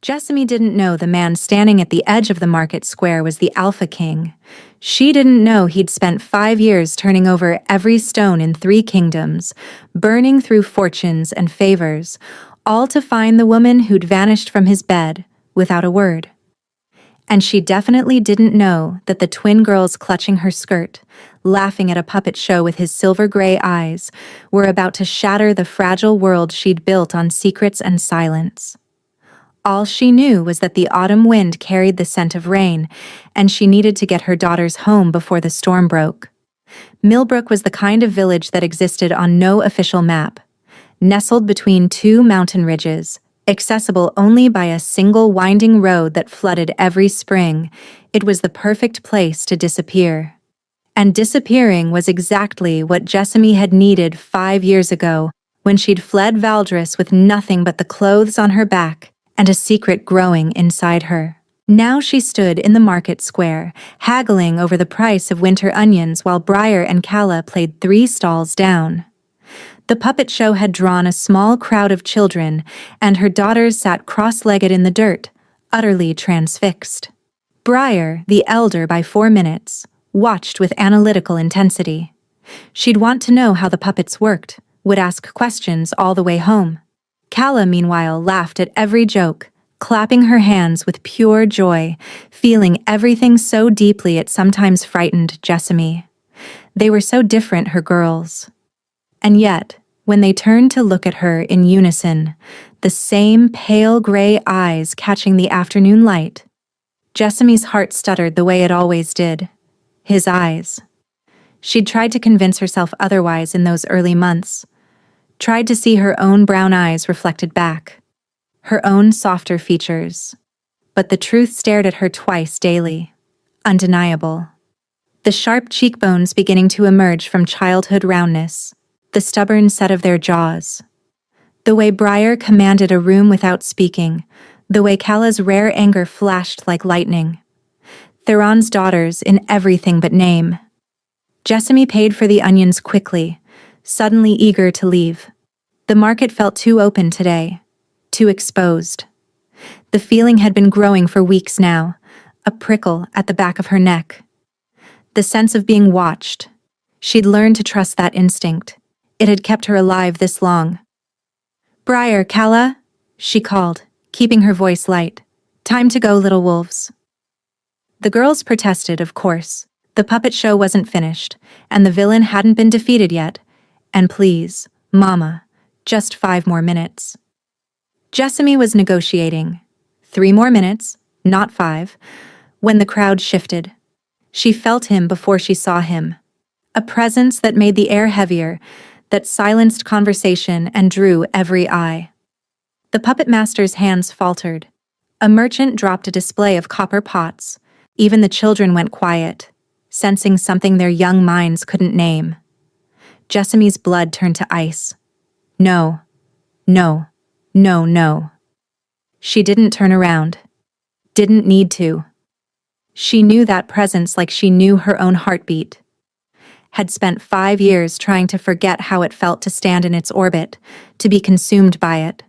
Jessamy didn't know the man standing at the edge of the market square was the Alpha King. She didn't know he'd spent 5 years turning over every stone in 3 kingdoms, burning through fortunes and favors, all to find the woman who'd vanished from his bed without a word. And she definitely didn't know that the twin girls clutching her skirt, laughing at a puppet show with his silver-gray eyes, were about to shatter the fragile world she'd built on secrets and silence. All she knew was that the autumn wind carried the scent of rain, and she needed to get her daughters home before the storm broke. Millbrook was the kind of village that existed on no official map. Nestled between 2 mountain ridges, accessible only by a single winding road that flooded every spring, it was the perfect place to disappear. And disappearing was exactly what Jessamy had needed 5 years ago, when she'd fled Valdris with nothing but the clothes on her back and a secret growing inside her. Now she stood in the market square, haggling over the price of winter onions while Briar and Calla played 3 stalls down. The puppet show had drawn a small crowd of children, and her daughters sat cross-legged in the dirt, utterly transfixed. Briar, the elder by 4 minutes, watched with analytical intensity. She'd want to know how the puppets worked, would ask questions all the way home. Calla, meanwhile, laughed at every joke, clapping her hands with pure joy, feeling everything so deeply it sometimes frightened Jessamy. They were so different, her girls. And yet, when they turned to look at her in unison, the same pale gray eyes catching the afternoon light, Jessamy's heart stuttered the way it always did. His eyes. She'd tried to convince herself otherwise in those early months, tried to see her own brown eyes reflected back, her own softer features. But the truth stared at her twice daily, undeniable. The sharp cheekbones beginning to emerge from childhood roundness, the stubborn set of their jaws. The way Briar commanded a room without speaking, the way Calla's rare anger flashed like lightning. Theron's daughters in everything but name. Jessamy paid for the onions quickly, suddenly eager to leave. The market felt too open today, too exposed. The feeling had been growing for weeks now, a prickle at the back of her neck. The sense of being watched. She'd learned to trust that instinct. It had kept her alive this long. "Briar, Calla," she called, keeping her voice light. "Time to go, little wolves." The girls protested, of course. The puppet show wasn't finished, and the villain hadn't been defeated yet. And please, Mama, just 5 more minutes. Jessamy was negotiating. 3 more minutes, not 5, when the crowd shifted. She felt him before she saw him. A presence that made the air heavier, that silenced conversation and drew every eye. The puppet master's hands faltered. A merchant dropped a display of copper pots. Even the children went quiet, sensing something their young minds couldn't name. Jessamy's blood turned to ice. No, no, no, no. She didn't turn around. Didn't need to. She knew that presence like she knew her own heartbeat. Had spent 5 years trying to forget how it felt to stand in its orbit, to be consumed by it.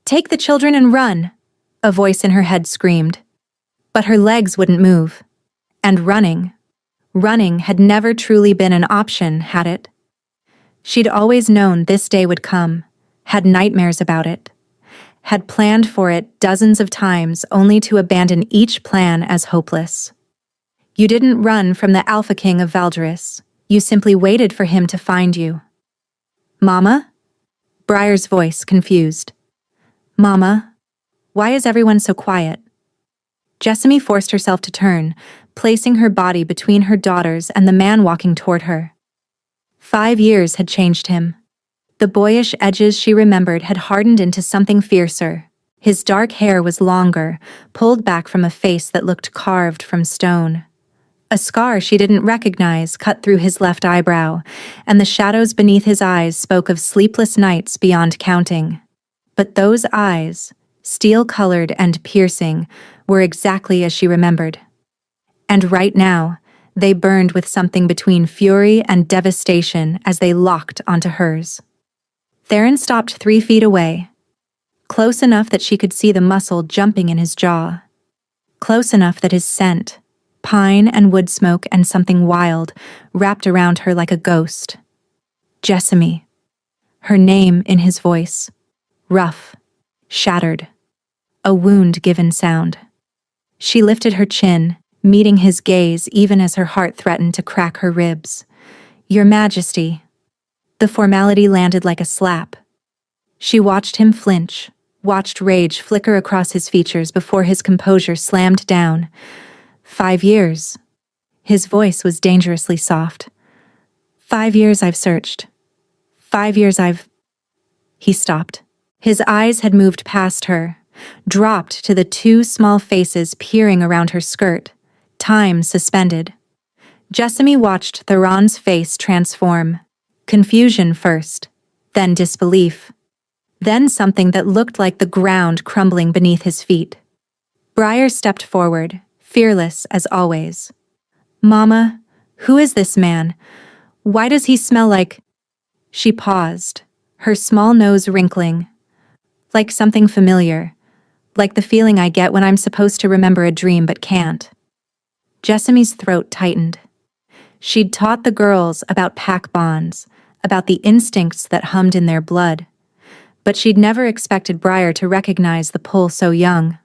"Take the children and run," a voice in her head screamed. But her legs wouldn't move. And running had never truly been an option, had it? She'd always known this day would come, had nightmares about it, had planned for it dozens of times only to abandon each plan as hopeless. You didn't run from the Alpha King of Valdris. You simply waited for him to find you. "Mama?" Briar's voice, confused. "Mama, why is everyone so quiet?" Jessamy forced herself to turn, placing her body between her daughters and the man walking toward her. 5 years had changed him. The boyish edges she remembered had hardened into something fiercer. His dark hair was longer, pulled back from a face that looked carved from stone. A scar she didn't recognize cut through his left eyebrow, and the shadows beneath his eyes spoke of sleepless nights beyond counting. But those eyes, steel-colored and piercing, were exactly as she remembered. And right now, they burned with something between fury and devastation as they locked onto hers. Theron stopped 3 feet away. close enough that she could see the muscle jumping in his jaw, close enough that his scent, pine and wood smoke and something wild, wrapped around her like a ghost. Jessamy. Her name in his voice. Rough. Shattered. A wound-given sound. She lifted her chin, meeting his gaze even as her heart threatened to crack her ribs. Your Majesty. The formality landed like a slap. She watched him flinch, watched rage flicker across his features before his composure slammed down. 5 years. His voice was dangerously soft. 5 years I've searched. 5 years I've... He stopped. His eyes had moved past her, dropped to the 2 small faces peering around her skirt, time suspended. Jessamy watched Theron's face transform. Confusion first, then disbelief. Then something that looked like the ground crumbling beneath his feet. Briar stepped forward, fearless as always. Mama, who is this man? Why does he smell like... She paused, her small nose wrinkling. Like something familiar, like the feeling I get when I'm supposed to remember a dream but can't. Jessamy's throat tightened. She'd taught the girls about pack bonds, about the instincts that hummed in their blood. But she'd never expected Briar to recognize the pull so young.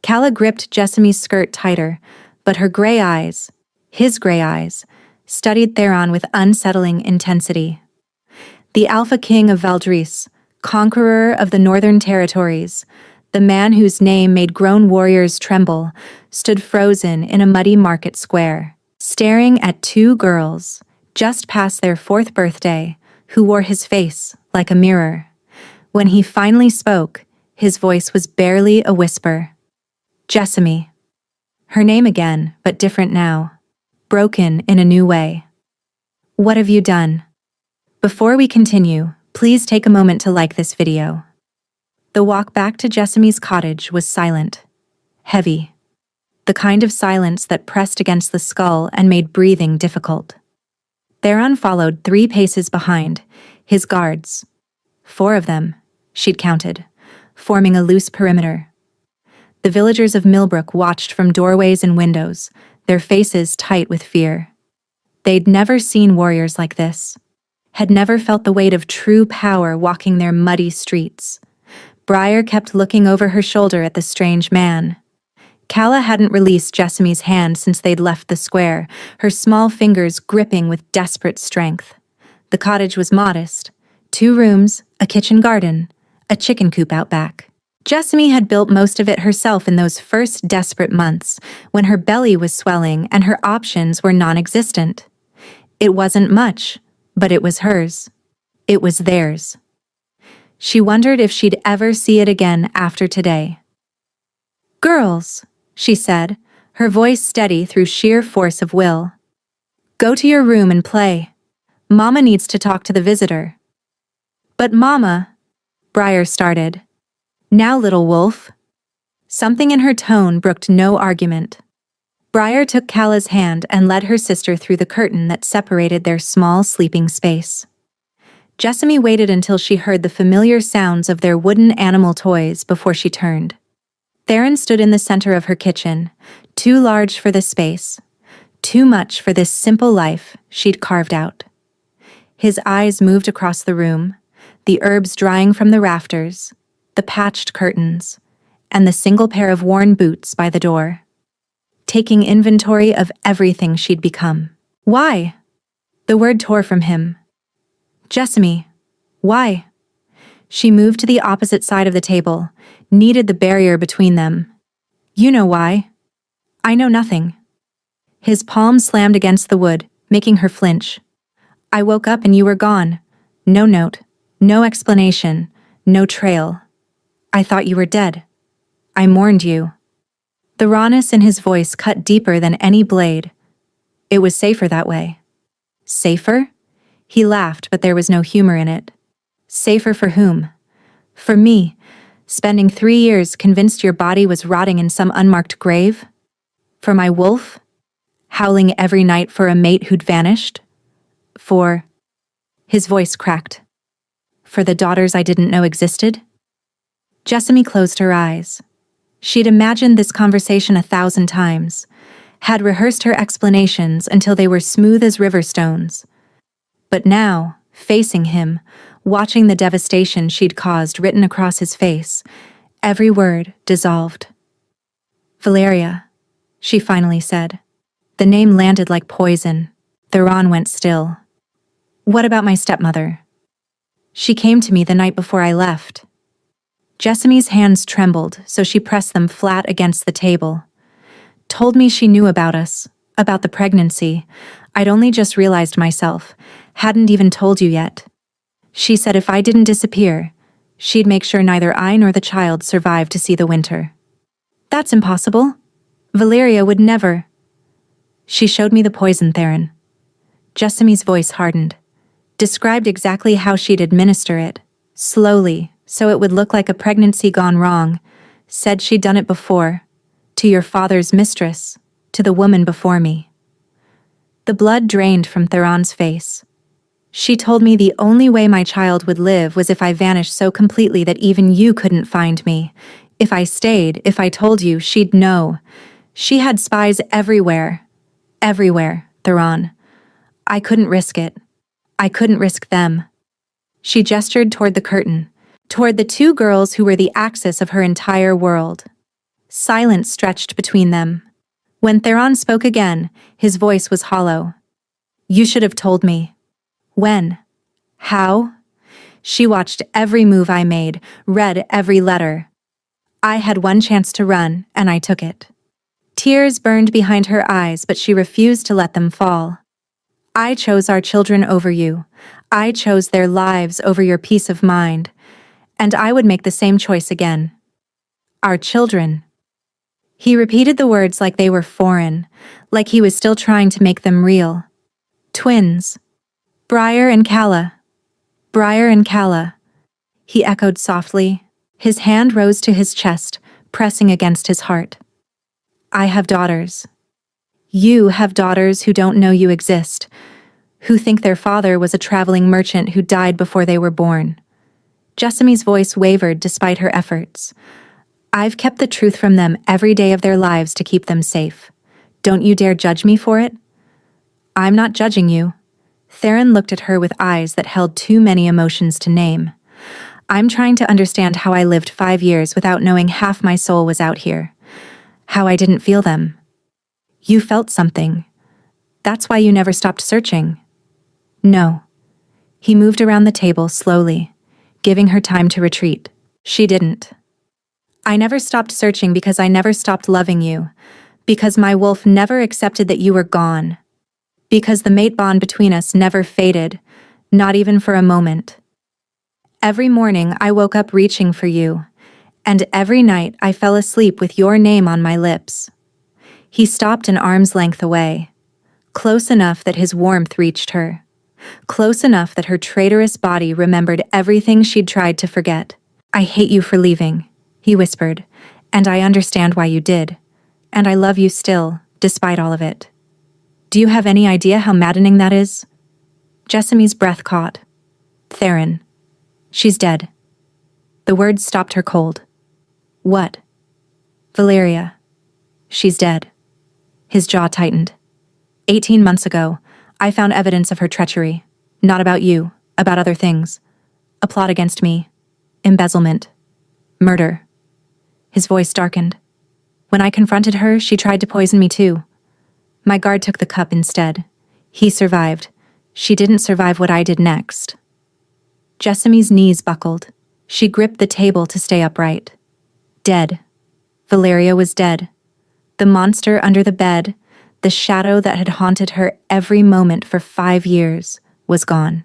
Calla gripped Jessamy's skirt tighter, but her gray eyes, his gray eyes, studied Theron with unsettling intensity. The Alpha King of Valdris, conqueror of the Northern Territories, the man whose name made grown warriors tremble, stood frozen in a muddy market square, staring at 2 girls, just past their 4th birthday, who wore his face like a mirror. When he finally spoke, his voice was barely a whisper. Jessamy. Her name again, but different now. Broken in a new way. What have you done? Before we continue, please take a moment to like this video. The walk back to Jessamy's cottage was silent. Heavy. The kind of silence that pressed against the skull and made breathing difficult. Theron followed 3 paces behind, his guards. 4 of them. She'd counted, forming a loose perimeter. The villagers of Millbrook watched from doorways and windows, their faces tight with fear. They'd never seen warriors like this, had never felt the weight of true power walking their muddy streets. Briar kept looking over her shoulder at the strange man. Calla hadn't released Jessamy's hand since they'd left the square, her small fingers gripping with desperate strength. The cottage was modest. 2 rooms, a kitchen garden, a chicken coop out back. Jessamy had built most of it herself in those first desperate months, when her belly was swelling and her options were non-existent. It wasn't much, but it was hers. It was theirs. She wondered if she'd ever see it again after today. Girls, she said, her voice steady through sheer force of will. Go to your room and play. Mama needs to talk to the visitor. But Mama, Briar started. Now, little wolf. Something in her tone brooked no argument. Briar took Calla's hand and led her sister through the curtain that separated their small sleeping space. Jessamy waited until she heard the familiar sounds of their wooden animal toys before she turned. Theron stood in the center of her kitchen, too large for the space, too much for this simple life she'd carved out. His eyes moved across the room, the herbs drying from the rafters, the patched curtains, and the single pair of worn boots by the door. Taking inventory of everything she'd become. Why? The word tore from him. Jessamy, why? She moved to the opposite side of the table, kneaded the barrier between them. You know why. I know nothing. His palm slammed against the wood, making her flinch. I woke up and you were gone. No note, no explanation, no trail. I thought you were dead. I mourned you. The rawness in his voice cut deeper than any blade. It was safer that way. Safer? He laughed, but there was no humor in it. Safer for whom? For me, spending 3 years convinced your body was rotting in some unmarked grave? For my wolf? Howling every night for a mate who'd vanished? For... His voice cracked. For the daughters I didn't know existed? Jessamy closed her eyes. She'd imagined this conversation 1,000 times, had rehearsed her explanations until they were smooth as river stones. But now, facing him, watching the devastation she'd caused written across his face, every word dissolved. "Valeria," she finally said. The name landed like poison. Theron went still. "What about my stepmother?" "She came to me the night before I left." Jessamy's hands trembled, so she pressed them flat against the table. "Told me she knew about us, about the pregnancy. I'd only just realized myself, hadn't even told you yet. She said if I didn't disappear, she'd make sure neither I nor the child survived to see the winter." "That's impossible. Valeria would never." "She showed me the poison, Theron." Jessamy's voice hardened. Described exactly how she'd administer it, slowly, so it would look like a pregnancy gone wrong. Said she'd done it before. To your father's mistress. To the woman before me. The blood drained from Theron's face. "She told me the only way my child would live was if I vanished so completely that even you couldn't find me. If I stayed, if I told you, she'd know. She had spies everywhere. Everywhere, Theron. I couldn't risk it. I couldn't risk them." She gestured toward the curtain, toward the two girls who were the axis of her entire world. Silence stretched between them. When Theron spoke again, his voice was hollow. "You should have told me." "When? How?" "She watched every move I made, read every letter. I had one chance to run, and I took it." Tears burned behind her eyes, but she refused to let them fall. "I chose our children over you. I chose their lives over your peace of mind. And I would make the same choice again. Our children." He repeated the words like they were foreign, like he was still trying to make them real. "Twins. Briar and Calla. Briar and Calla," he echoed softly. His hand rose to his chest, pressing against his heart. "I have daughters. You have daughters who don't know you exist, who think their father was a traveling merchant who died before they were born." Jessamy's voice wavered despite her efforts. "I've kept the truth from them every day of their lives to keep them safe. Don't you dare judge me for it?" "I'm not judging you." Theron looked at her with eyes that held too many emotions to name. "I'm trying to understand how I lived 5 years without knowing half my soul was out here. How I didn't feel them." "You felt something. That's why you never stopped searching." "No." He moved around the table slowly, giving her time to retreat. "She didn't. I never stopped searching because I never stopped loving you, because my wolf never accepted that you were gone, because the mate bond between us never faded, not even for a moment. Every morning I woke up reaching for you, and every night I fell asleep with your name on my lips." He stopped an arm's length away, close enough that his warmth reached her, close enough that her traitorous body remembered everything she'd tried to forget. "I hate you for leaving," he whispered, "and I understand why you did. And I love you still, despite all of it. Do you have any idea how maddening that is?" Jessamy's breath caught. "Theron. She's dead." The words stopped her cold. "What?" "Valeria. She's dead." His jaw tightened. 18 months ago, I found evidence of her treachery. Not about you, about other things. A plot against me. Embezzlement. Murder." His voice darkened. "When I confronted her, she tried to poison me too. My guard took the cup instead. He survived. She didn't survive what I did next." Jessamy's knees buckled. She gripped the table to stay upright. Dead. Valeria was dead. The monster under the bed, the shadow that had haunted her every moment for 5 years, was gone.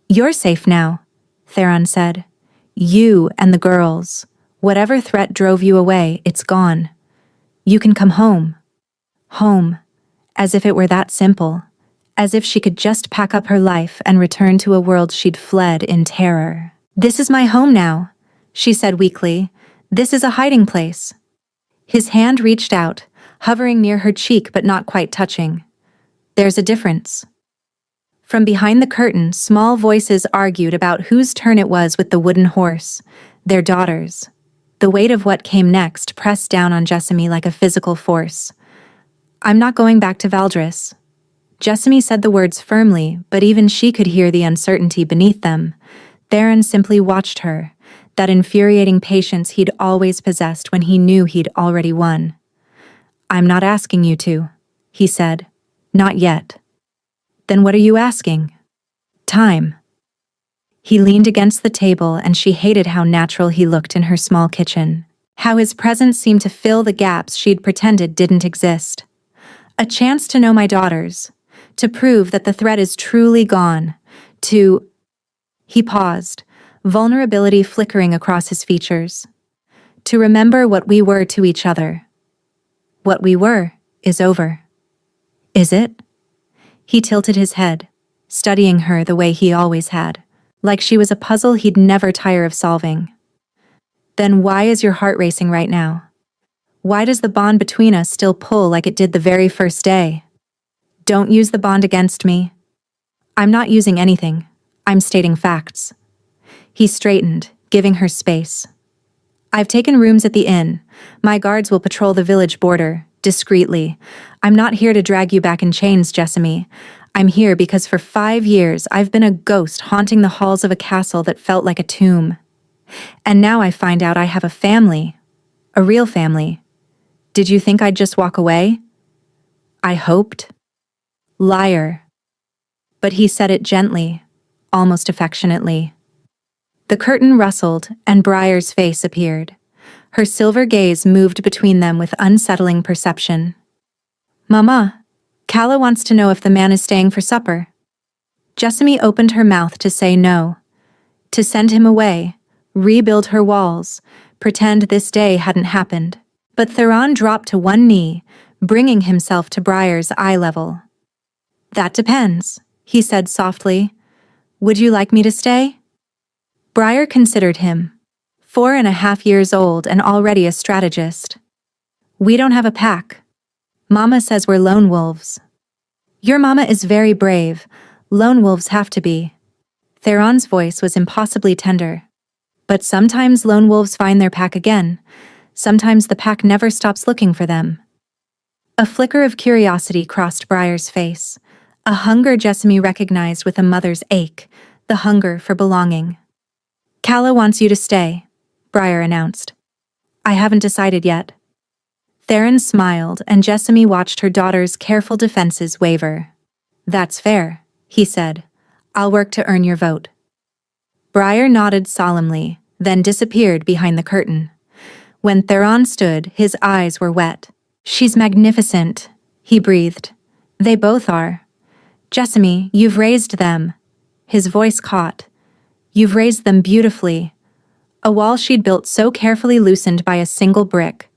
"You're safe now," Theron said. "You and the girls. Whatever threat drove you away, it's gone. You can come home." Home. As if it were that simple. As if she could just pack up her life and return to a world she'd fled in terror. "This is my home now," she said weakly. "This is a hiding place." His hand reached out, hovering near her cheek but not quite touching. "There's a difference." From behind the curtain, small voices argued about whose turn it was with the wooden horse. Their daughters. The weight of what came next pressed down on Jessamy like a physical force. "I'm not going back to Valdris." Jessamy said the words firmly, but even she could hear the uncertainty beneath them. Theron simply watched her, that infuriating patience he'd always possessed when he knew he'd already won. "I'm not asking you to," he said. "Not yet." "Then what are you asking?" "Time." He leaned against the table, and she hated how natural he looked in her small kitchen, how his presence seemed to fill the gaps she'd pretended didn't exist. "A chance to know my daughters, to prove that the threat is truly gone, to—" He paused, vulnerability flickering across his features. "To remember what we were to each other." "What we were is over." "Is it?" He tilted his head, studying her the way he always had, like she was a puzzle he'd never tire of solving. "Then why is your heart racing right now? Why does the bond between us still pull like it did the very first day?" "Don't use the bond against me." "I'm not using anything. I'm stating facts." He straightened, giving her space. "I've taken rooms at the inn. My guards will patrol the village border, discreetly. I'm not here to drag you back in chains, Jessamy. I'm here because for 5 years I've been a ghost haunting the halls of a castle that felt like a tomb. And now I find out I have a family. A real family. Did you think I'd just walk away?" "I hoped." "Liar." But he said it gently, almost affectionately. The curtain rustled, and Briar's face appeared. Her silver gaze moved between them with unsettling perception. "Mama, Calla wants to know if the man is staying for supper." Jessamy opened her mouth to say no. To send him away, rebuild her walls, pretend this day hadn't happened. But Theron dropped to one knee, bringing himself to Briar's eye level. "That depends," he said softly. "Would you like me to stay?" Briar considered him. 4.5 years old and already a strategist. "We don't have a pack. Mama says we're lone wolves." "Your mama is very brave. Lone wolves have to be." Theron's voice was impossibly tender. "But sometimes lone wolves find their pack again. Sometimes the pack never stops looking for them." A flicker of curiosity crossed Briar's face, a hunger Jessamy recognized with a mother's ache, the hunger for belonging. "Calla wants you to stay," Briar announced. "I haven't decided yet." Theron smiled, and Jessamy watched her daughter's careful defenses waver. "That's fair," he said. "I'll work to earn your vote." Briar nodded solemnly, then disappeared behind the curtain. When Theron stood, his eyes were wet. "She's magnificent," he breathed. "They both are. Jessamy, you've raised them." His voice caught. "You've raised them beautifully." A wall she'd built so carefully loosened by a single brick.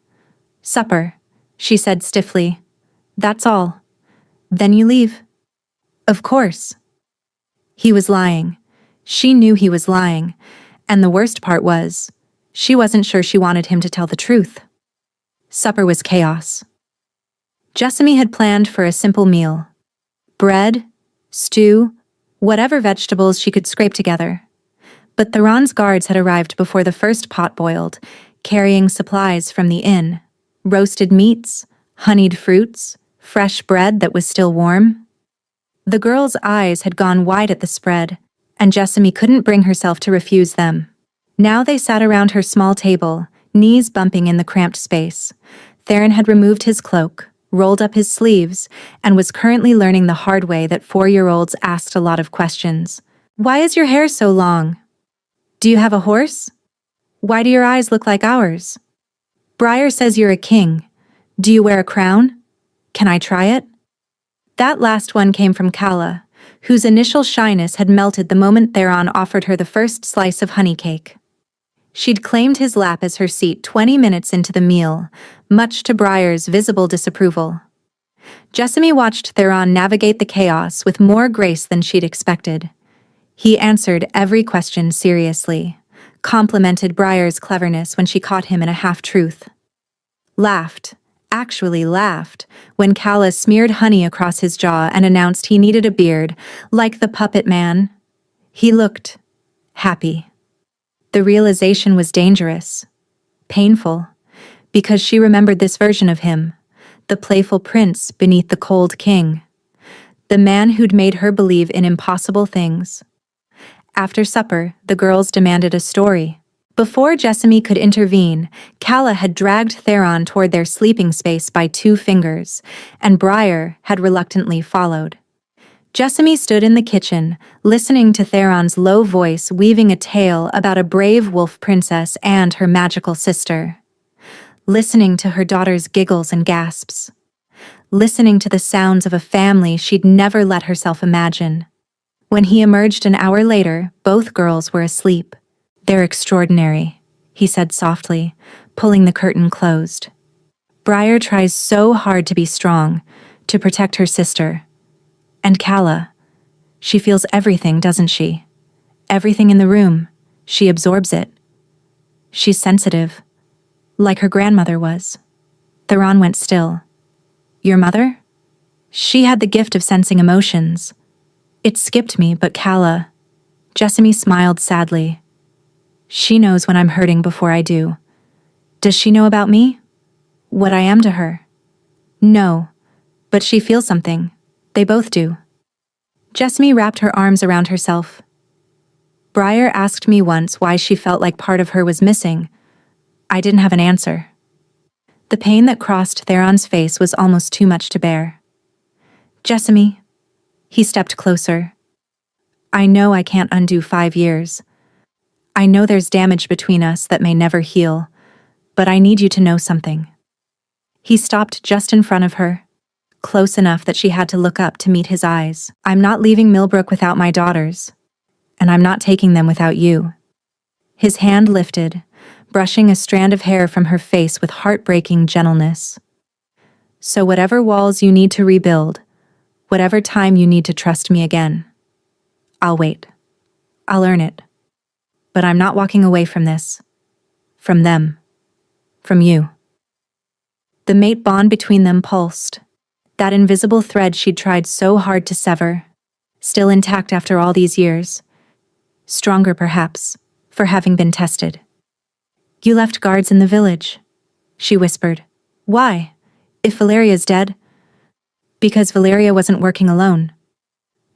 "Supper," she said stiffly. "That's all. Then you leave?" "Of course." He was lying. She knew he was lying. And the worst part was, she wasn't sure she wanted him to tell the truth. Supper was chaos. Jessamy had planned for a simple meal. Bread, stew, whatever vegetables she could scrape together. But Theron's guards had arrived before the first pot boiled, carrying supplies from the inn. Roasted meats, honeyed fruits, fresh bread that was still warm. The girl's eyes had gone wide at the spread, and Jessamy couldn't bring herself to refuse them. Now they sat around her small table, knees bumping in the cramped space. Theron had removed his cloak, rolled up his sleeves, and was currently learning the hard way that 4-year-olds asked a lot of questions. "Why is your hair so long? Do you have a horse? Why do your eyes look like ours? Briar says you're a king. Do you wear a crown? Can I try it?" That last one came from Calla, whose initial shyness had melted the moment Theron offered her the first slice of honey cake. She'd claimed his lap as her seat 20 minutes into the meal, much to Briar's visible disapproval. Jessamy watched Theron navigate the chaos with more grace than she'd expected. He answered every question seriously, complimented Briar's cleverness when she caught him in a half-truth. Actually laughed, when Calla smeared honey across his jaw and announced he needed a beard, like the puppet man. He looked happy. The realization was dangerous. Painful, because she remembered this version of him, the playful prince beneath the cold king, the man who'd made her believe in impossible things. After supper, the girls demanded a story. Before Jessamy could intervene, Calla had dragged Theron toward their sleeping space by 2 fingers, and Briar had reluctantly followed. Jessamy stood in the kitchen, listening to Theron's low voice weaving a tale about a brave wolf princess and her magical sister. Listening to her daughter's giggles and gasps. Listening to the sounds of a family she'd never let herself imagine. When he emerged an hour later, both girls were asleep. "They're extraordinary," he said softly, pulling the curtain closed. "Briar tries so hard to be strong, to protect her sister. And Calla, she feels everything, doesn't she? Everything in the room. She absorbs it. She's sensitive, like her grandmother was." Theron went still. "Your mother?" "She had the gift of sensing emotions. It skipped me, but Calla..." Jessamy smiled sadly. "She knows when I'm hurting before I do. Does she know about me? What I am to her?" "No, but she feels something. They both do." Jessamy wrapped her arms around herself. "Briar asked me once why she felt like part of her was missing. I didn't have an answer." The pain that crossed Theron's face was almost too much to bear. "Jessamy," he stepped closer. "I know I can't undo 5 years. I know there's damage between us that may never heal, but I need you to know something." He stopped just in front of her, close enough that she had to look up to meet his eyes. "I'm not leaving Millbrook without my daughters, and I'm not taking them without you." His hand lifted, brushing a strand of hair from her face with heartbreaking gentleness. "So whatever walls you need to rebuild, whatever time you need to trust me again, I'll wait. I'll earn it. But I'm not walking away from this. From them. From you." The mate bond between them pulsed. That invisible thread she'd tried so hard to sever, still intact after all these years. Stronger, perhaps, for having been tested. "You left guards in the village," she whispered. "Why? If Valeria's dead?" "Because Valeria wasn't working alone."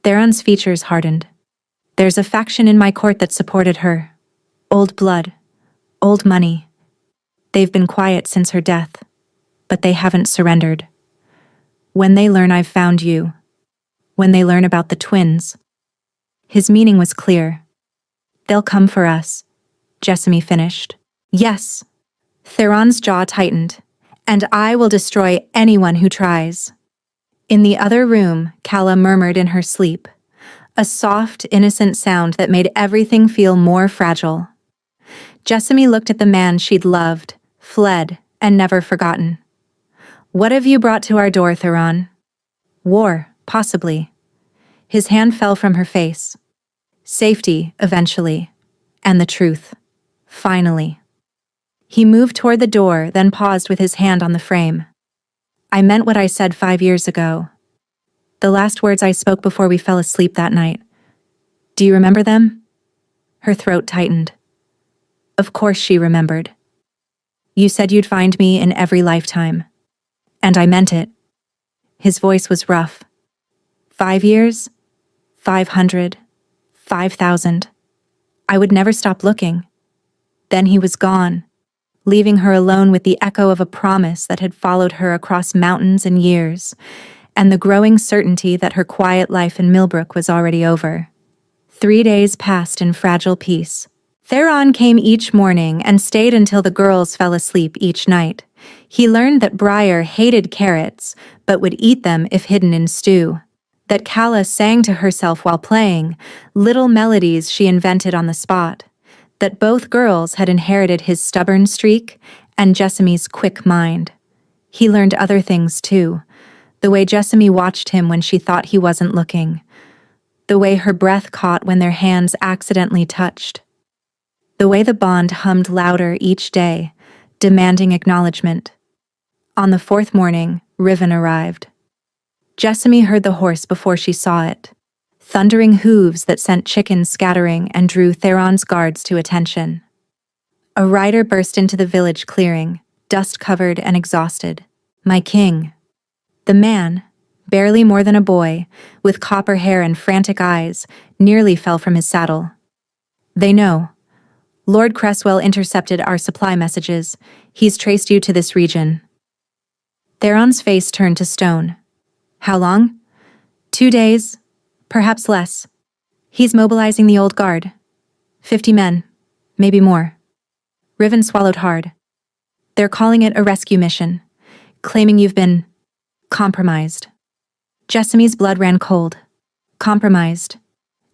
Theron's features hardened. "There's a faction in my court that supported her. Old blood. Old money. They've been quiet since her death, but they haven't surrendered. When they learn I've found you, when they learn about the twins..." His meaning was clear. "They'll come for us," Jessamy finished. "Yes." Theron's jaw tightened. "And I will destroy anyone who tries." In the other room, Calla murmured in her sleep, a soft, innocent sound that made everything feel more fragile. Jessamy looked at the man she'd loved, fled, and never forgotten. "What have you brought to our door, Theron?" "War, possibly." His hand fell from her face. "Safety, eventually. And the truth. Finally." He moved toward the door, then paused with his hand on the frame. "I meant what I said 5 years ago. The last words I spoke before we fell asleep that night. Do you remember them?" Her throat tightened. Of course she remembered. "You said you'd find me in every lifetime. And I meant it." His voice was rough. 5 years? 500? 5,000? I would never stop looking. Then he was gone, leaving her alone with the echo of a promise that had followed her across mountains and years, and the growing certainty that her quiet life in Millbrook was already over. 3 days passed in fragile peace. Theron came each morning and stayed until the girls fell asleep each night. He learned that Briar hated carrots, but would eat them if hidden in stew. That Calla sang to herself while playing, little melodies she invented on the spot. That both girls had inherited his stubborn streak and Jessamy's quick mind. He learned other things too. The way Jessamy watched him when she thought he wasn't looking. The way her breath caught when their hands accidentally touched. The way the bond hummed louder each day, demanding acknowledgement. On the 4th morning, Riven arrived. Jessamy heard the horse before she saw it. Thundering hooves that sent chickens scattering and drew Theron's guards to attention. A rider burst into the village clearing, dust-covered and exhausted. My king. The man, barely more than a boy, with copper hair and frantic eyes, nearly fell from his saddle. They know. Lord Cresswell intercepted our supply messages. He's traced you to this region. Theron's face turned to stone. How long? 2 days, perhaps less. He's mobilizing the old guard. 50 men, maybe more. Riven swallowed hard. They're calling it a rescue mission, claiming you've been compromised. Jessamy's blood ran cold. Compromised.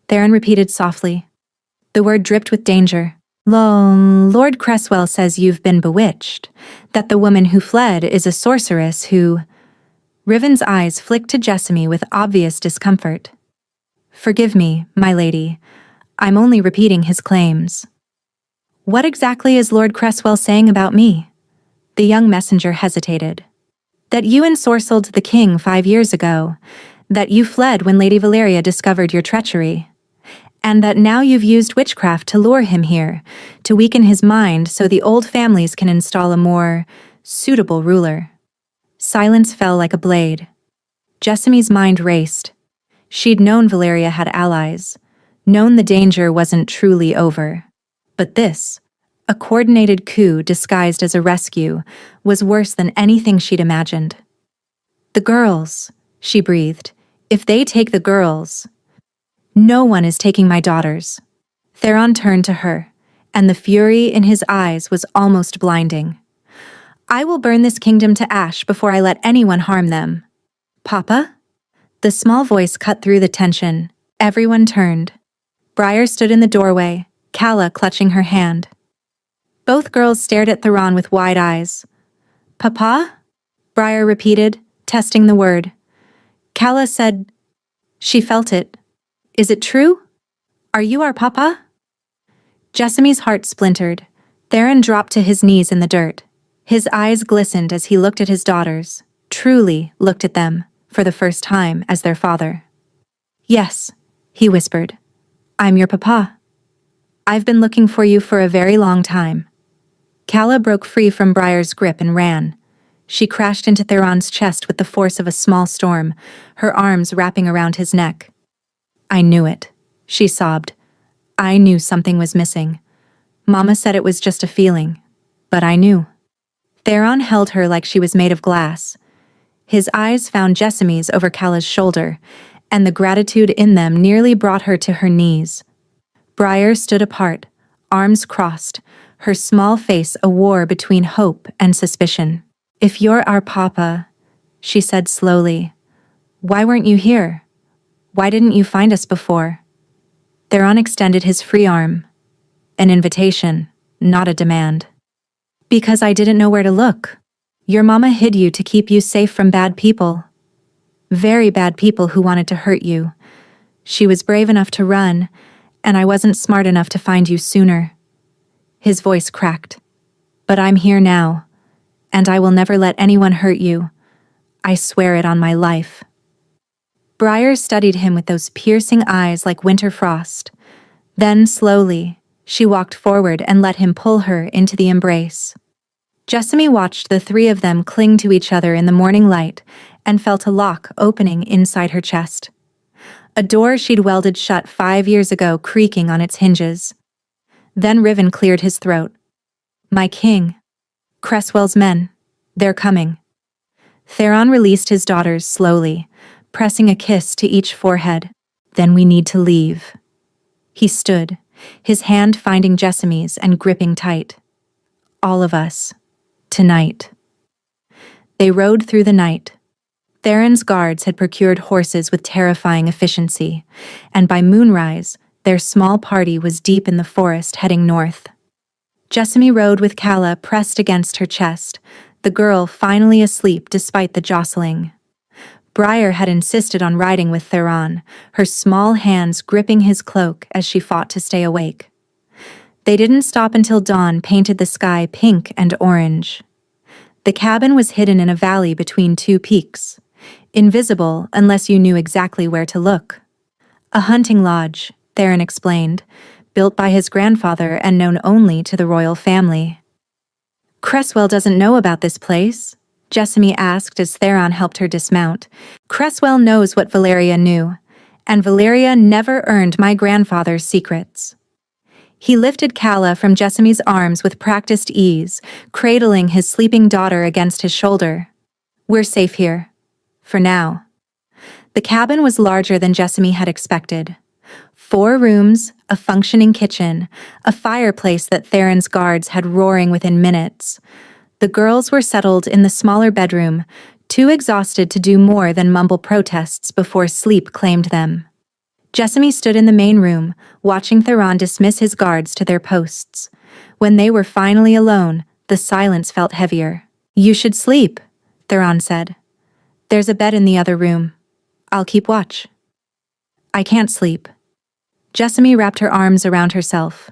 Theron repeated softly. The word dripped with danger. Lord Cresswell says you've been bewitched, that the woman who fled is a sorceress who... Riven's eyes flicked to Jessamy with obvious discomfort. Forgive me, my lady. I'm only repeating his claims. What exactly is Lord Cresswell saying about me? The young messenger hesitated. That you ensorcelled the king 5 years ago, that you fled when Lady Valeria discovered your treachery, and that now you've used witchcraft to lure him here, to weaken his mind so the old families can install a more suitable ruler. Silence fell like a blade. Jessamy's mind raced. She'd known Valeria had allies, known the danger wasn't truly over. But this, a coordinated coup disguised as a rescue, was worse than anything she'd imagined. The girls, she breathed. If they take the girls... No one is taking my daughters. Theron turned to her, and the fury in his eyes was almost blinding. I will burn this kingdom to ash before I let anyone harm them. Papa? The small voice cut through the tension. Everyone turned. Briar stood in the doorway, Calla clutching her hand. Both girls stared at Theron with wide eyes. Papa? Briar repeated, testing the word. Calla said... She felt it. Is it true? Are you our papa? Jessamy's heart splintered. Theron dropped to his knees in the dirt. His eyes glistened as he looked at his daughters, truly looked at them, for the first time, as their father. Yes, he whispered. I'm your papa. I've been looking for you for a very long time. Calla broke free from Briar's grip and ran. She crashed into Theron's chest with the force of a small storm, her arms wrapping around his neck. I knew it, she sobbed. I knew something was missing. Mama said it was just a feeling, but I knew. Theron held her like she was made of glass. His eyes found Jessamy's over Calla's shoulder, and the gratitude in them nearly brought her to her knees. Briar stood apart, arms crossed, her small face a war between hope and suspicion. If you're our papa, she said slowly, why weren't you here? Why didn't you find us before? Theron extended his free arm. An invitation, not a demand. Because I didn't know where to look. Your mama hid you to keep you safe from bad people. Very bad people who wanted to hurt you. She was brave enough to run, and I wasn't smart enough to find you sooner. His voice cracked. But I'm here now, and I will never let anyone hurt you. I swear it on my life. Briar studied him with those piercing eyes like winter frost. Then, slowly, she walked forward and let him pull her into the embrace. Jessamy watched the three of them cling to each other in the morning light and felt a lock opening inside her chest. A door she'd welded shut 5 years ago creaking on its hinges. Then Riven cleared his throat. My king. Cresswell's men. They're coming. Theron released his daughters slowly, pressing a kiss to each forehead. Then we need to leave. He stood, his hand finding Jessamy's and gripping tight. All of us. Tonight. They rode through the night. Theron's guards had procured horses with terrifying efficiency, and by moonrise, their small party was deep in the forest heading north. Jessamy rode with Calla pressed against her chest, the girl finally asleep despite the jostling. Briar had insisted on riding with Theron, her small hands gripping his cloak as she fought to stay awake. They didn't stop until dawn painted the sky pink and orange. The cabin was hidden in a valley between 2 peaks, invisible unless you knew exactly where to look. A hunting lodge, Theron explained, built by his grandfather and known only to the royal family. Cresswell doesn't know about this place, Jessamy asked as Theron helped her dismount. Cresswell knows what Valeria knew, and Valeria never earned my grandfather's secrets. He lifted Calla from Jessamy's arms with practiced ease, cradling his sleeping daughter against his shoulder. We're safe here. For now. The cabin was larger than Jessamy had expected. 4 rooms, a functioning kitchen, a fireplace that Theron's guards had roaring within minutes. The girls were settled in the smaller bedroom, too exhausted to do more than mumble protests before sleep claimed them. Jessamy stood in the main room, watching Theron dismiss his guards to their posts. When they were finally alone, the silence felt heavier. You should sleep, Theron said. There's a bed in the other room. I'll keep watch. I can't sleep. Jessamy wrapped her arms around herself.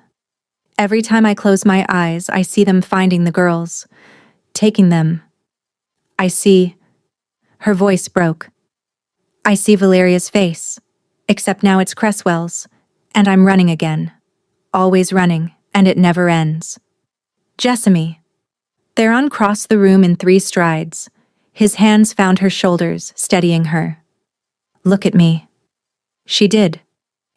Every time I close my eyes, I see them finding the girls, taking them. I see... Her voice broke. I see Valeria's face, except now it's Cresswell's, and I'm running again. Always running, and it never ends. Jessamy. Theron crossed the room in 3 strides. His hands found her shoulders, steadying her. Look at me. She did.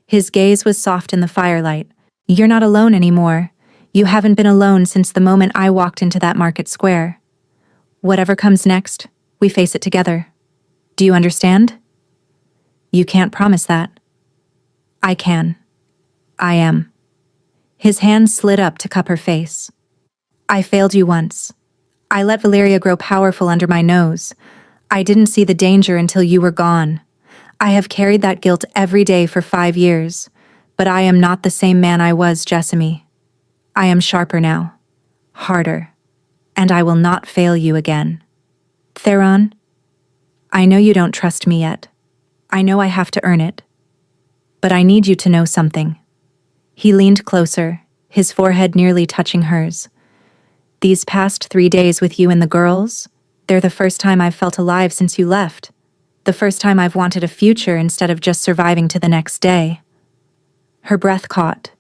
His gaze was soft in the firelight. You're not alone anymore. You haven't been alone since the moment I walked into that market square. Whatever comes next, we face it together. Do you understand? You can't promise that. I can. I am. His hand slid up to cup her face. I failed you once. I let Valeria grow powerful under my nose. I didn't see the danger until you were gone. I have carried that guilt every day for 5 years, but I am not the same man I was, Jessamy. I am sharper now, harder, and I will not fail you again. Theron, I know you don't trust me yet. I know I have to earn it. But I need you to know something. He leaned closer, his forehead nearly touching hers. These past 3 days with you and the girls, they're the first time I've felt alive since you left. The first time I've wanted a future instead of just surviving to the next day. Her breath caught.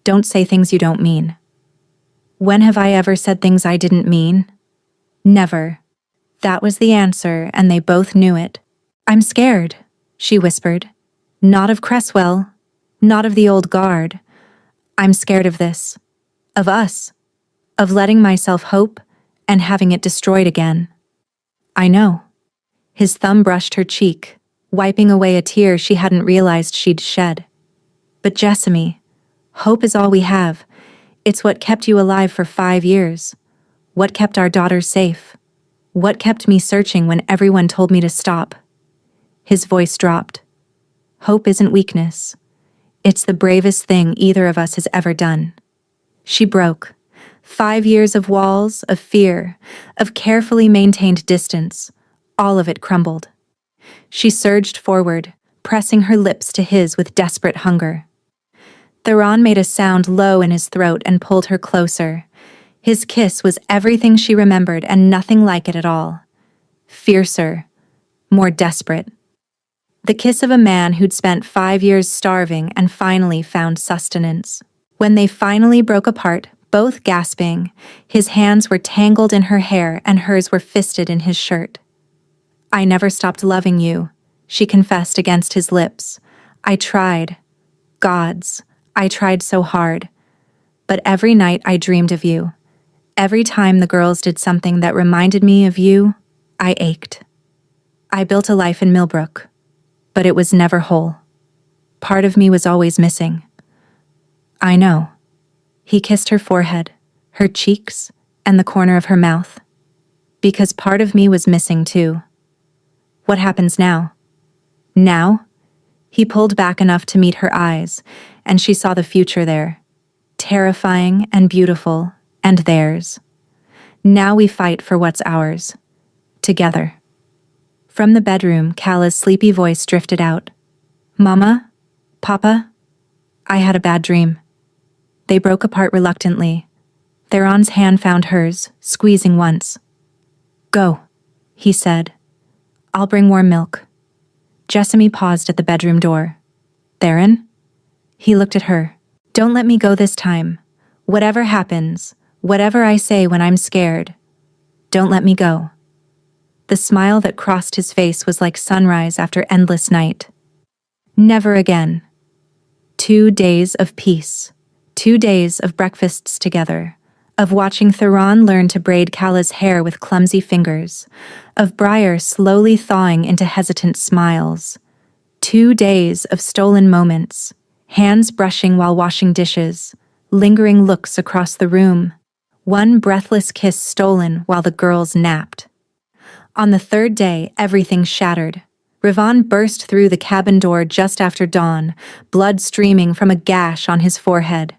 Don't say things you don't mean. When have I ever said things I didn't mean? Never. That was the answer, and they both knew it. I'm scared, she whispered. Not of Cresswell, not of the old guard. I'm scared of this. Of us. Of letting myself hope and having it destroyed again. I know. His thumb brushed her cheek, wiping away a tear she hadn't realized she'd shed. But Jessamy, hope is all we have. It's what kept you alive for 5 years. What kept our daughters safe. What kept me searching when everyone told me to stop. His voice dropped. Hope isn't weakness. It's the bravest thing either of us has ever done. She broke. 5 years of walls, of fear, of carefully maintained distance. All of it crumbled. She surged forward, pressing her lips to his with desperate hunger. Theron made a sound low in his throat and pulled her closer. His kiss was everything she remembered and nothing like it at all. Fiercer, more desperate. The kiss of a man who'd spent 5 years starving and finally found sustenance. When they finally broke apart, both gasping, his hands were tangled in her hair and hers were fisted in his shirt. I never stopped loving you, she confessed against his lips. I tried. Gods, I tried so hard. But every night I dreamed of you. Every time the girls did something that reminded me of you, I ached. I built a life in Millbrook, but it was never whole. Part of me was always missing. I know. He kissed her forehead, her cheeks, and the corner of her mouth. Because part of me was missing too. What happens now? Now? He pulled back enough to meet her eyes, and she saw the future there. Terrifying and beautiful, and theirs. Now we fight for what's ours. Together. From the bedroom, Calla's sleepy voice drifted out. Mama? Papa? I had a bad dream. They broke apart reluctantly. Theron's hand found hers, squeezing once. Go, he said. I'll bring warm milk. Jessamy paused at the bedroom door. Theron? He looked at her. Don't let me go this time. Whatever happens, whatever I say when I'm scared, don't let me go. The smile that crossed his face was like sunrise after endless night. Never again. 2 days of peace. 2 days of breakfasts together. Of watching Theron learn to braid Cala's hair with clumsy fingers. Of Briar slowly thawing into hesitant smiles. 2 days of stolen moments. Hands brushing while washing dishes. Lingering looks across the room. One breathless kiss stolen while the girls napped. On the 3rd day, everything shattered. Rivan burst through the cabin door just after dawn, blood streaming from a gash on his forehead.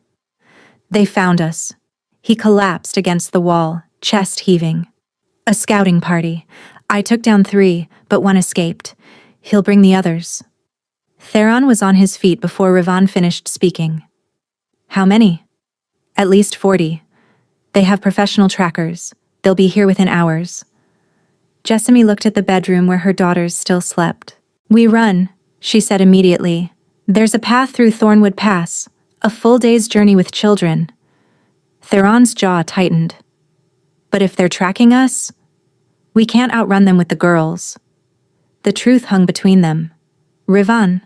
They found us. He collapsed against the wall, chest heaving. A scouting party. I took down 3, but 1 escaped. He'll bring the others. Theron was on his feet before Rivan finished speaking. How many? At least 40. They have professional trackers. They'll be here within hours. Jessamy looked at the bedroom where her daughters still slept. We run, she said immediately. There's a path through Thornwood Pass, a full day's journey with children. Theron's jaw tightened. But if they're tracking us, we can't outrun them with the girls. The truth hung between them. Rivan.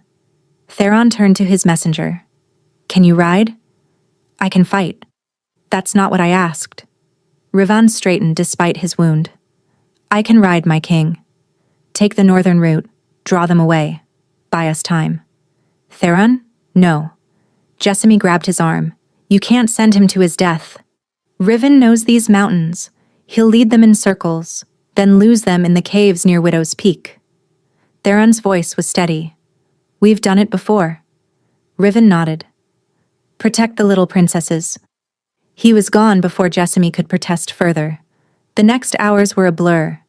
Theron turned to his messenger. Can you ride? I can fight. That's not what I asked. Rivan straightened despite his wound. I can ride, my king. Take the northern route. Draw them away. Buy us time. Theron? No. Jessamy grabbed his arm. You can't send him to his death. Riven knows these mountains. He'll lead them in circles, then lose them in the caves near Widow's Peak. Theron's voice was steady. We've done it before. Riven nodded. Protect the little princesses. He was gone before Jessamy could protest further. The next hours were a blur.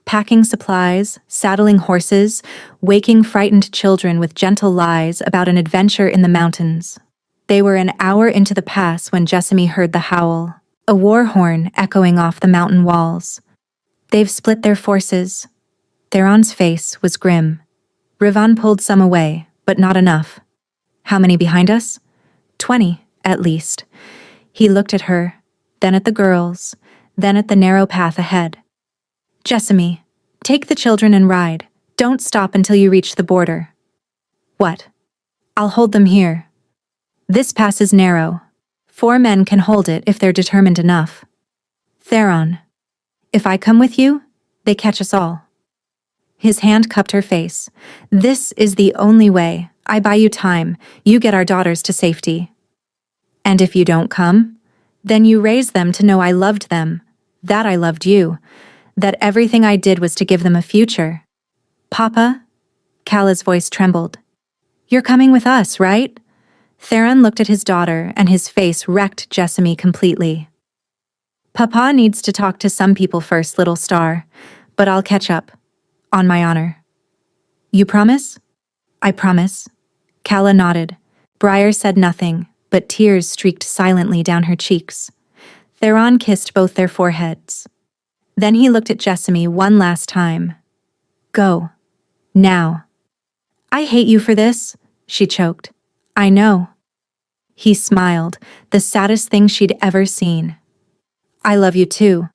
Packing supplies, saddling horses, waking frightened children with gentle lies about an adventure in the mountains. They were an hour into the pass when Jessamy heard the howl, a war horn echoing off the mountain walls. They've split their forces. Theron's face was grim. Rivan pulled some away, but not enough. How many behind us? 20, at least. He looked at her, then at the girls, then at the narrow path ahead. Jessamy, take the children and ride. Don't stop until you reach the border. What? I'll hold them here. This pass is narrow. 4 men can hold it if they're determined enough. Theron, if I come with you, they catch us all. His hand cupped her face. This is the only way. I buy you time. You get our daughters to safety. And if you don't come, then you raise them to know I loved them, that I loved you, that everything I did was to give them a future. Papa? Cala's voice trembled. You're coming with us, right? Theron looked at his daughter and his face wrecked Jessamy completely. Papa needs to talk to some people first, little star, but I'll catch up. On my honor. You promise? I promise. Cala nodded. Briar said nothing, but tears streaked silently down her cheeks. Theron kissed both their foreheads. Then he looked at Jessamy one last time. Go. Now. I hate you for this, she choked. I know. He smiled, the saddest thing she'd ever seen. I love you too.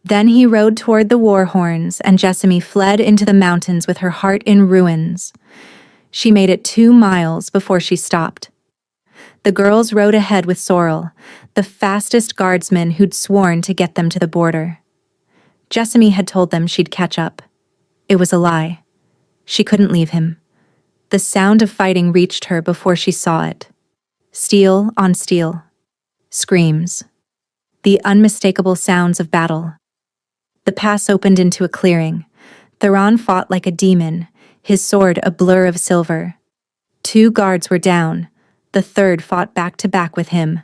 Then he rode toward the war horns, and Jessamy fled into the mountains with her heart in ruins. She made it 2 miles before she stopped. The girls rode ahead with Sorrel, the fastest guardsman who'd sworn to get them to the border. Jessamy had told them she'd catch up. It was a lie. She couldn't leave him. The sound of fighting reached her before she saw it. Steel on steel. Screams. The unmistakable sounds of battle. The pass opened into a clearing. Theron fought like a demon, his sword a blur of silver. 2 guards were down. The 3rd fought back to back with him.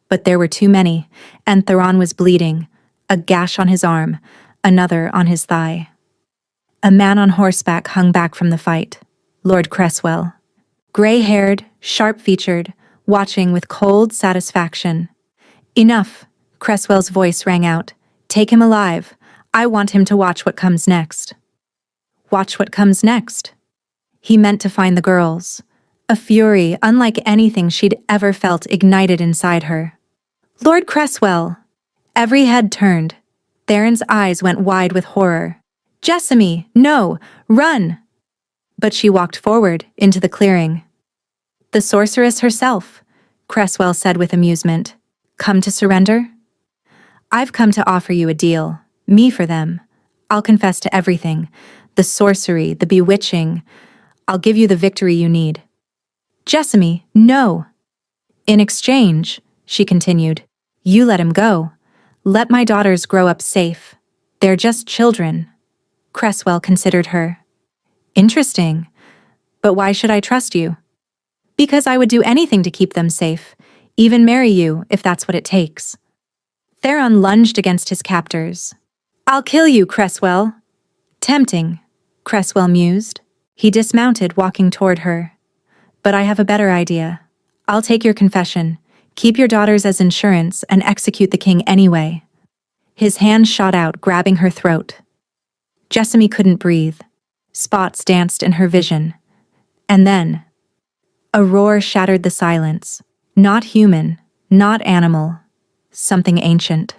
But there were too many, and Theron was bleeding, a gash on his arm, another on his thigh. A man on horseback hung back from the fight, Lord Cresswell. Gray-haired, sharp-featured, watching with cold satisfaction. Enough, Cresswell's voice rang out. Take him alive. I want him to watch what comes next. Watch what comes next. He meant to find the girls. A fury unlike anything she'd ever felt ignited inside her. Lord Cresswell! Every head turned. Theron's eyes went wide with horror. Jessamy, no! Run! But she walked forward, into the clearing. The sorceress herself, Cresswell said with amusement. Come to surrender? I've come to offer you a deal. Me for them. I'll confess to everything. The sorcery, the bewitching. I'll give you the victory you need. Jessamy, no! In exchange, she continued, you let him go. Let my daughters grow up safe. They're just children. Cresswell considered her. Interesting. But why should I trust you? Because I would do anything to keep them safe, even marry you if that's what it takes. Theron lunged against his captors. I'll kill you, Cresswell. Tempting, Cresswell mused. He dismounted, walking toward her. But I have a better idea. I'll take your confession, keep your daughters as insurance, and execute the king anyway. His hand shot out, grabbing her throat. Jessamy couldn't breathe. Spots danced in her vision. And then, a roar shattered the silence. Not human, not animal, something ancient.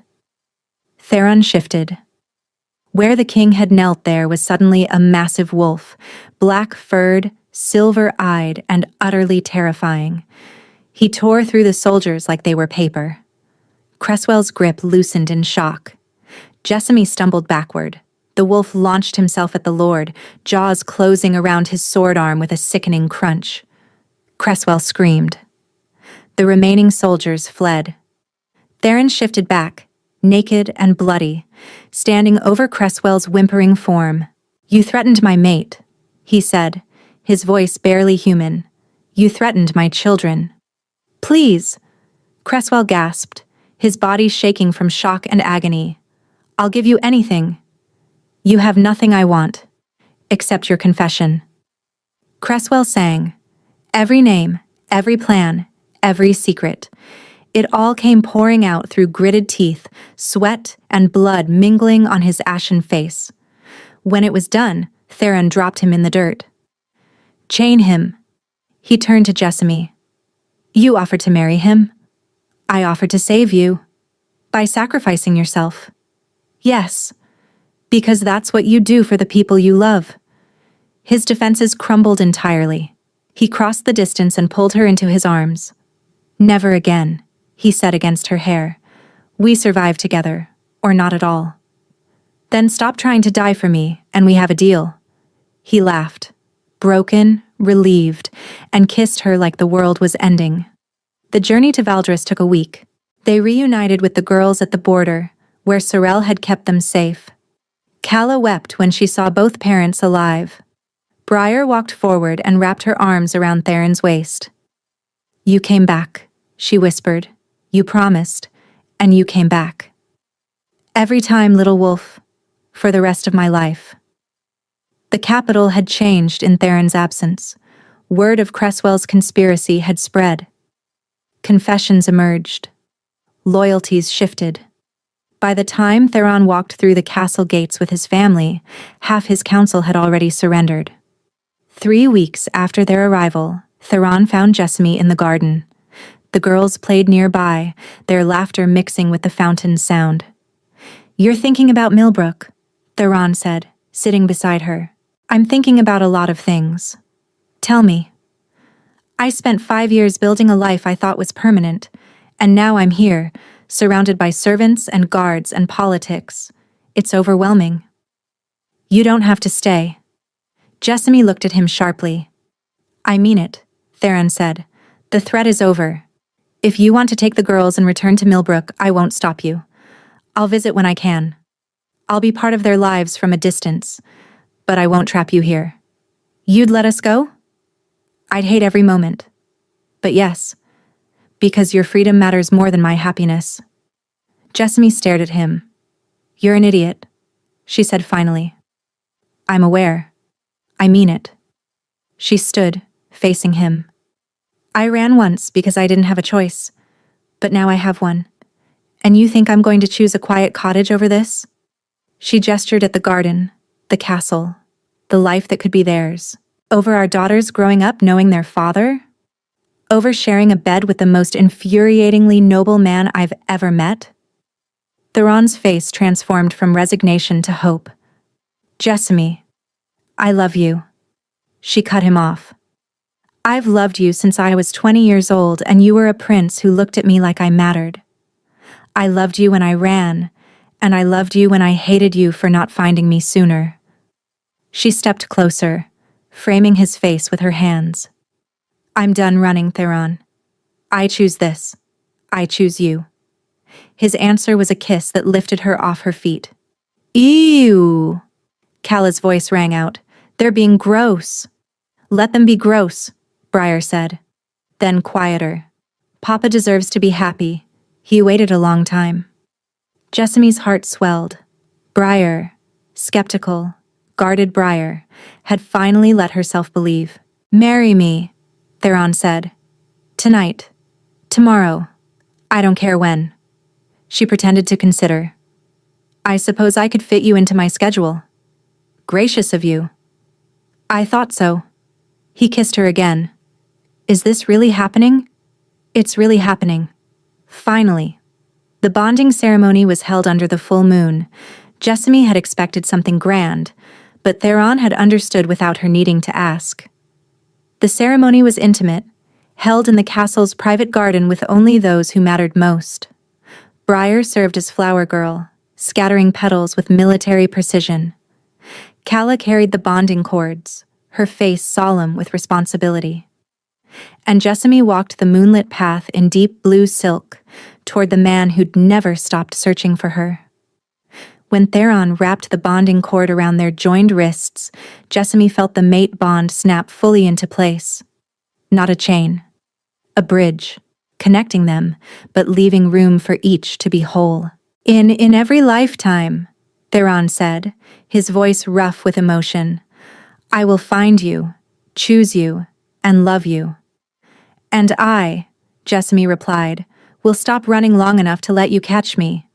Theron shifted. Where the king had knelt there was suddenly a massive wolf, black-furred, silver-eyed, and utterly terrifying. He tore through the soldiers like they were paper. Cresswell's grip loosened in shock. Jessamy stumbled backward. The wolf launched himself at the lord, jaws closing around his sword arm with a sickening crunch. Cresswell screamed. The remaining soldiers fled. Theron shifted back, naked and bloody, standing over Cresswell's whimpering form. You threatened my mate, he said, his voice barely human. You threatened my children. Please, Cresswell gasped, his body shaking from shock and agony. I'll give you anything. You have nothing I want, except your confession. Cresswell sang. Every name, every plan, every secret. It all came pouring out through gritted teeth, sweat and blood mingling on his ashen face. When it was done, Theron dropped him in the dirt. Chain him. He turned to Jessamy. You offered to marry him. I offered to save you. By sacrificing yourself. Yes. Because that's what you do for the people you love. His defenses crumbled entirely. He crossed the distance and pulled her into his arms. Never again, he said against her hair. We survive together, or not at all. Then stop trying to die for me, and we have a deal. He laughed, broken, relieved, and kissed her like the world was ending. The journey to Valdres took a week. They reunited with the girls at the border, where Sorel had kept them safe. Calla wept when she saw both parents alive. Briar walked forward and wrapped her arms around Theron's waist. You came back, she whispered. You promised, and you came back. Every time, little wolf, for the rest of my life. The capital had changed in Theron's absence. Word of Cresswell's conspiracy had spread. Confessions emerged. Loyalties shifted. By the time Theron walked through the castle gates with his family, half his council had already surrendered. 3 weeks after their arrival, Theron found Jessamy in the garden. The girls played nearby, their laughter mixing with the fountain's sound. You're thinking about Millbrook, Theron said, sitting beside her. I'm thinking about a lot of things. Tell me. I spent 5 years building a life I thought was permanent, and now I'm here, surrounded by servants and guards and politics. It's overwhelming. You don't have to stay. Jessamy looked at him sharply. I mean it, Theron said. The threat is over. If you want to take the girls and return to Millbrook, I won't stop you. I'll visit when I can. I'll be part of their lives from a distance, but I won't trap you here. You'd let us go? I'd hate every moment. But yes, because your freedom matters more than my happiness. Jessamy stared at him. You're an idiot, she said finally. I'm aware. I mean it. She stood, facing him. I ran once because I didn't have a choice, but now I have one. And you think I'm going to choose a quiet cottage over this? She gestured at the garden, the castle, the life that could be theirs. Over our daughters growing up knowing their father? Over sharing a bed with the most infuriatingly noble man I've ever met? Theron's face transformed from resignation to hope. Jessamy, I love you. She cut him off. I've loved you since I was 20 years old and you were a prince who looked at me like I mattered. I loved you when I ran, and I loved you when I hated you for not finding me sooner. She stepped closer, framing his face with her hands. I'm done running, Theron. I choose this. I choose you. His answer was a kiss that lifted her off her feet. Ew! Calla's voice rang out. They're being gross. Let them be gross, Briar said. Then quieter. Papa deserves to be happy. He waited a long time. Jessamy's heart swelled. Briar, skeptical, guarded Briar, had finally let herself believe. Marry me, Theron said. Tonight. Tomorrow. I don't care when. She pretended to consider. I suppose I could fit you into my schedule. Gracious of you. I thought so. He kissed her again. Is this really happening? It's really happening. Finally. The bonding ceremony was held under the full moon. Jessamy had expected something grand, but Theron had understood without her needing to ask. The ceremony was intimate, held in the castle's private garden with only those who mattered most. Briar served as flower girl, scattering petals with military precision. Calla carried the bonding cords, her face solemn with responsibility. And Jessamy walked the moonlit path in deep blue silk toward the man who'd never stopped searching for her. When Theron wrapped the bonding cord around their joined wrists, Jessamy felt the mate bond snap fully into place. Not a chain. A bridge, connecting them, but leaving room for each to be whole. In every lifetime, Theron said, his voice rough with emotion, I will find you, choose you, and love you. And I, Jessamy replied, will stop running long enough to let you catch me.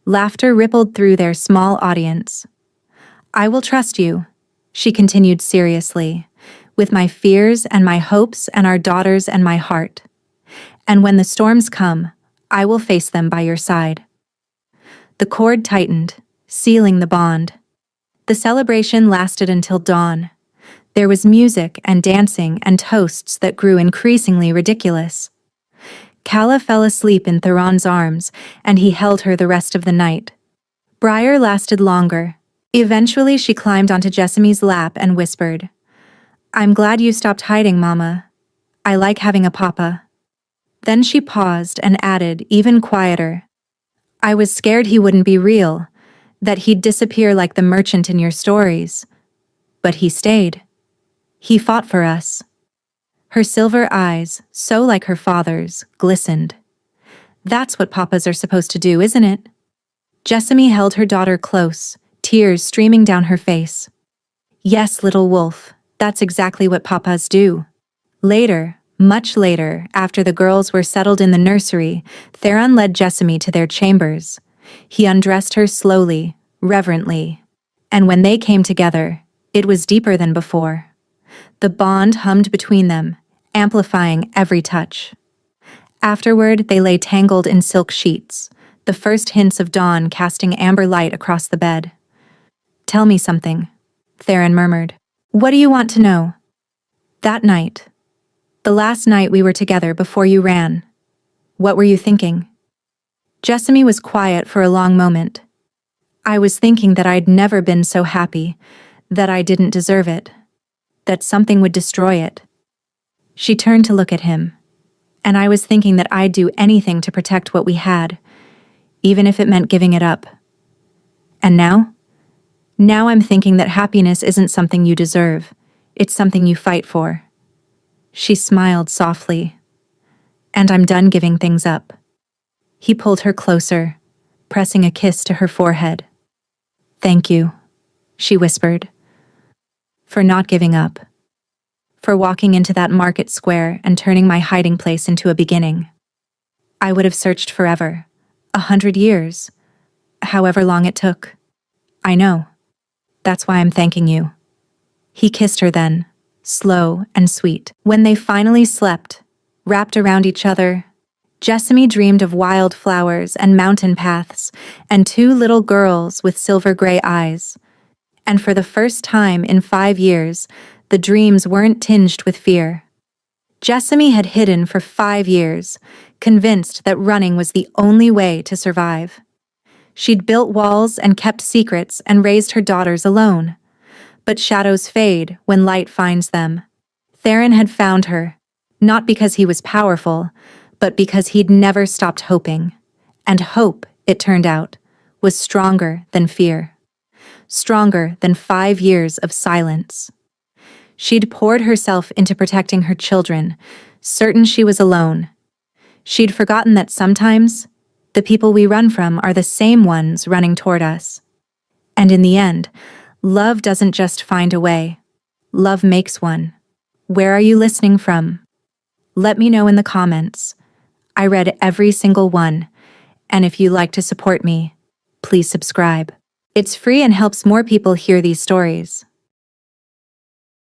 Laughter rippled through their small audience. I will trust you, she continued seriously, with my fears and my hopes and our daughters and my heart. And when the storms come, I will face them by your side. The cord tightened, sealing the bond. The celebration lasted until dawn. There was music and dancing and toasts that grew increasingly ridiculous. Calla fell asleep in Theron's arms, and he held her the rest of the night. Briar lasted longer. Eventually she climbed onto Jessamy's lap and whispered, I'm glad you stopped hiding, Mama. I like having a papa. Then she paused and added, even quieter, I was scared he wouldn't be real, that he'd disappear like the merchant in your stories. But he stayed. He fought for us. Her silver eyes, so like her father's, glistened. That's what papas are supposed to do, isn't it? Jessamy held her daughter close, tears streaming down her face. Yes, little wolf, that's exactly what papas do. Later, much later, after the girls were settled in the nursery, Theron led Jessamy to their chambers. He undressed her slowly, reverently. And when they came together, it was deeper than before. The bond hummed between them, amplifying every touch. Afterward, they lay tangled in silk sheets, the first hints of dawn casting amber light across the bed. Tell me something, Theron murmured. What do you want to know? That night, the last night we were together before you ran, what were you thinking? Jessamy was quiet for a long moment. I was thinking that I'd never been so happy, that I didn't deserve it, that something would destroy it. She turned to look at him, and I was thinking that I'd do anything to protect what we had, even if it meant giving it up. And now? Now I'm thinking that happiness isn't something you deserve, it's something you fight for. She smiled softly. And I'm done giving things up. He pulled her closer, pressing a kiss to her forehead. Thank you, she whispered. For not giving up. For walking into that market square and turning my hiding place into a beginning. I would have searched forever, 100 years, however long it took. I know. That's why I'm thanking you. He kissed her then, slow and sweet. When they finally slept, wrapped around each other, Jessamy dreamed of wild flowers and mountain paths and two little girls with silver-gray eyes. And for the first time in 5 years, the dreams weren't tinged with fear. Jessamy had hidden for 5 years, convinced that running was the only way to survive. She'd built walls and kept secrets and raised her daughters alone. But shadows fade when light finds them. Theron had found her, not because he was powerful, but because he'd never stopped hoping. And hope, it turned out, was stronger than fear. Stronger than 5 years of silence. She'd poured herself into protecting her children, certain she was alone. She'd forgotten that sometimes, the people we run from are the same ones running toward us. And in the end, love doesn't just find a way. Love makes one. Where are you listening from? Let me know in the comments. I read every single one, and if you like to support me, please subscribe. It's free and helps more people hear these stories.